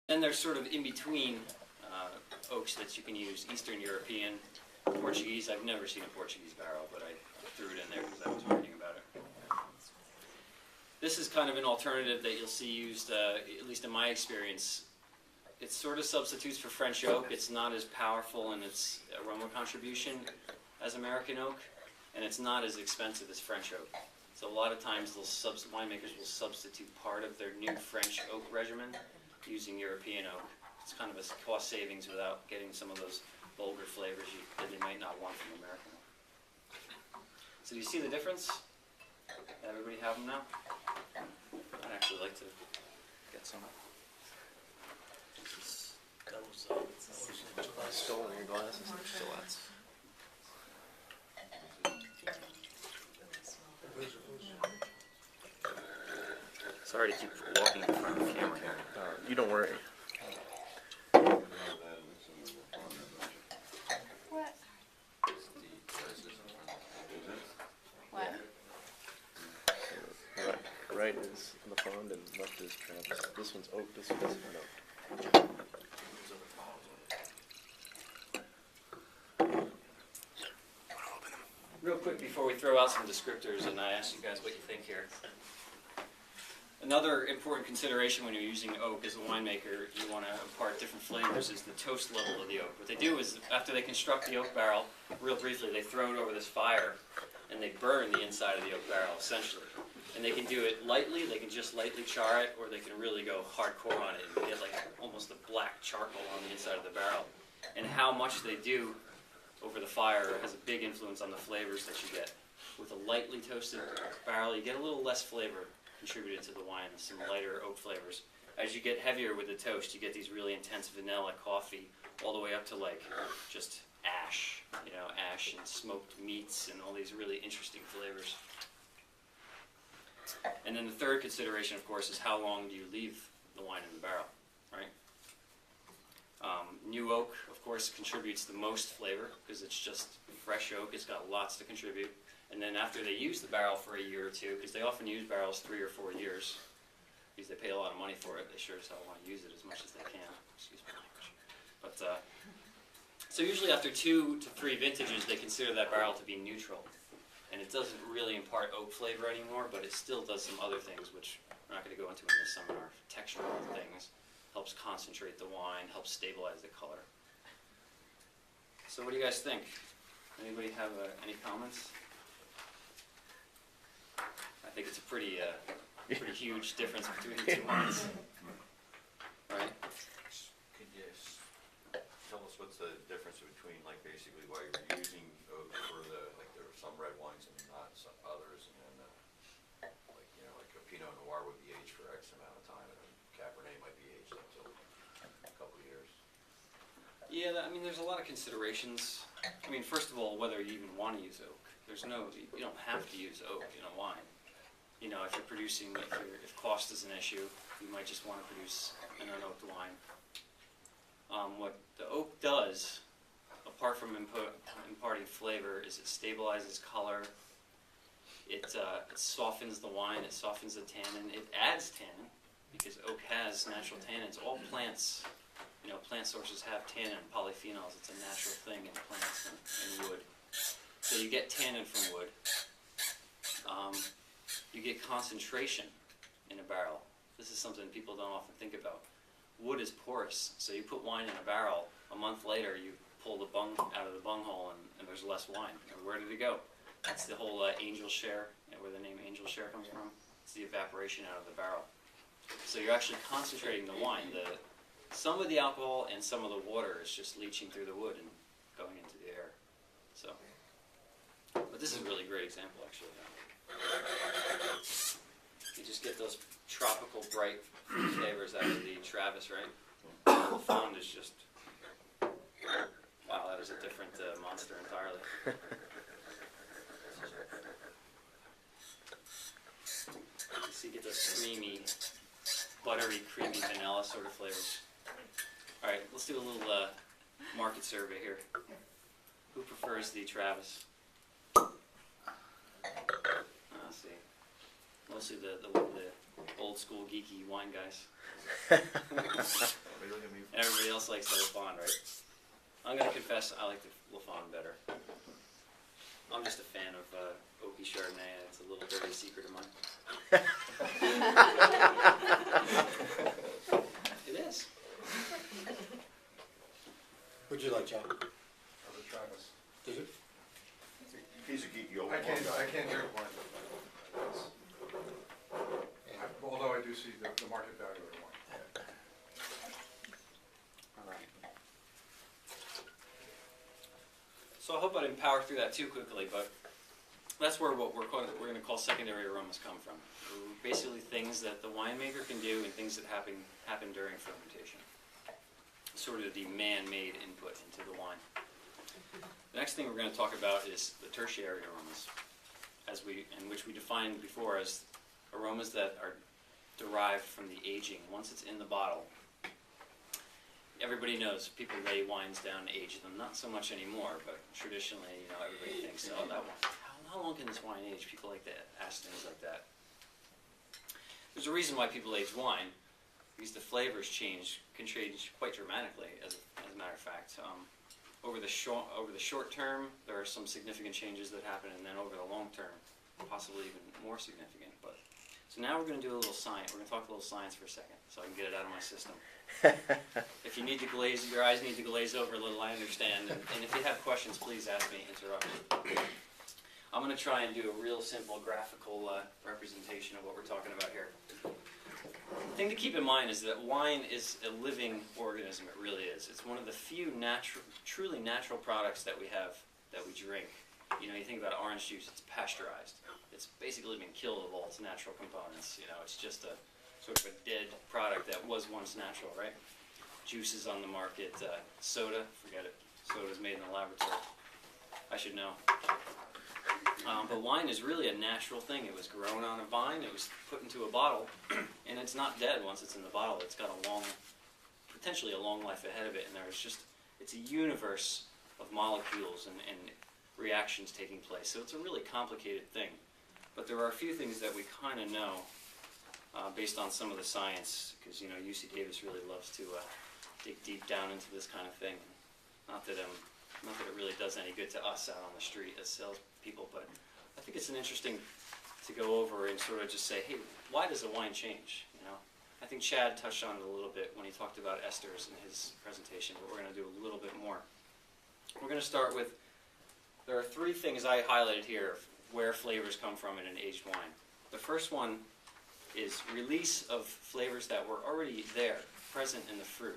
Then there's sort of in between oaks that you can use, Eastern European, Portuguese. I've never seen a Portuguese barrel, but I threw it in there because I was reading about it. This is kind of an alternative that you'll see used, at least in my experience. It sort of substitutes for French oak. It's not as powerful in its aroma contribution as American oak, and it's not as expensive as French oak. So a lot of times winemakers will substitute part of their new French oak regimen using European oak. It's kind of a cost savings without getting some of those vulgar flavors that you might not want from American oak. So do you see the difference? Everybody have them now? I'd actually like to get some. Stolen your glasses. Still that's. Sorry to keep walking in front of the camera here. You don't worry. What? What? Right is the pond and left is Travis. This one's oak, this one's oak. Real quick before we throw out some descriptors and I ask you guys what you think here. Another important consideration when you're using oak as a winemaker, you want to impart different flavors, is the toast level of the oak. What they do is, after they construct the oak barrel, real briefly, they throw it over this fire and they burn the inside of the oak barrel, essentially. And they can do it lightly, they can just lightly char it, or they can really go hardcore on it and get like almost a black charcoal on the inside of the barrel. And how much they do over the fire has a big influence on the flavors that you get. With a lightly toasted barrel, you get a little less flavor contributed to the wine, some lighter oak flavors. As you get heavier with the toast, you get these really intense vanilla, coffee, all the way up to like just ash, ash and smoked meats and all these really interesting flavors. And then the third consideration, of course, is how long do you leave the wine in the barrel, right? New oak, of course, contributes the most flavor because it's just fresh oak. It's got lots to contribute. And then after they use the barrel for a year or two, because they often use barrels 3 or 4 years, because they pay a lot of money for it, they sure as hell want to use it as much as they can. Excuse my language. But so usually after 2 to 3 vintages, they consider that barrel to be neutral. And it doesn't really impart oak flavor anymore, but it still does some other things, which we're not going to go into in this seminar. Textural things, helps concentrate the wine, helps stabilize the color. So what do you guys think? Anybody have any comments? I think it's a pretty huge difference between the two wines, right? Could you tell us what's the difference between, like, basically why you're using oak for there are some red wines and not some others, and then like a Pinot Noir would be aged for X amount of time, and a Cabernet might be aged until a couple of years. Yeah, I mean, there's a lot of considerations. I mean, first of all, whether you even want to use oak. You don't have to use oak in a wine. If you're producing, if cost is an issue, you might just want to produce an unoaked wine. What the oak does, apart from imparting flavor, is it stabilizes color. It softens the wine. It softens the tannin. It adds tannin because oak has natural tannins. All plants, plant sources have tannin, polyphenols. It's a natural thing in plants and wood. So you get tannin from wood. You get concentration in a barrel. This is something people don't often think about. Wood is porous, so you put wine in a barrel. A month later, you pull the bung out of the bunghole, and there's less wine. And where did it go? That's the whole angel share, where the name angel share comes from. It's the evaporation out of the barrel. So you're actually concentrating the wine. Some of the alcohol and some of the water is just leaching through the wood and going into the air. So, but this is a really great example, actually. You just get those tropical, bright flavors out of the Travis, right? The Fond is just, wow, that is a different monster entirely. You see, you get those creamy, buttery, creamy vanilla sort of flavors. All right, let's do a little market survey here. Who prefers the Travis? Let's see. Mostly the old school geeky wine guys. And everybody else likes the Lafon, right? I'm going to confess I like the Lafon better. I'm just a fan of Oaky Chardonnay, and it's a little dirty secret of mine. It is. Would you like, John? I'll just try this. Did you? He's a geeky old I guy. can't drink wine. Although I do see the market value of the wine. All right. So I hope I didn't power through that too quickly, but that's where what we're going to call secondary aromas come from. Basically things that the winemaker can do and things that happen during fermentation. Sort of the man-made input into the wine. The next thing we're going to talk about is the tertiary aromas, in which we defined before as aromas that are derived from the aging. Once it's in the bottle, everybody knows people lay wines down and age them. Not so much anymore, but traditionally, everybody thinks, oh, that one, how long can this wine age? People like to ask things like that. There's a reason why people age wine, because the flavors can change quite dramatically. As a matter of fact, over the short term, there are some significant changes that happen, and then over the long term, possibly even more significant. So now we're going to do a little science. We're going to talk a little science for a second, so I can get it out of my system. If you need to your eyes need to glaze over a little, I understand. And if you have questions, please ask me, interrupt me. I'm going to try and do a real simple graphical representation of what we're talking about here. The thing to keep in mind is that wine is a living organism. It really is. It's one of the few truly natural products that we have, that we drink. You think about orange juice, it's pasteurized. It's basically been killed of all its natural components. It's just a sort of a dead product that was once natural, right? Juices on the market, soda, forget it. Soda's made in the laboratory. I should know. But wine is really a natural thing. It was grown on a vine, it was put into a bottle, and it's not dead once it's in the bottle. It's got potentially a long life ahead of it, and it's a universe of molecules and reactions taking place. So it's a really complicated thing. But there are a few things that we kind of know based on some of the science, because UC Davis really loves to dig deep down into this kind of thing. Not that it really does any good to us out on the street as salespeople, but I think it's interesting to go over and sort of just say, hey, why does a wine change? I think Chad touched on it a little bit when he talked about esters in his presentation, but we're going to do a little bit more. We're going to start with, there are three things I highlighted here where flavors come from in an aged wine. The first one is release of flavors that were already there, present in the fruit.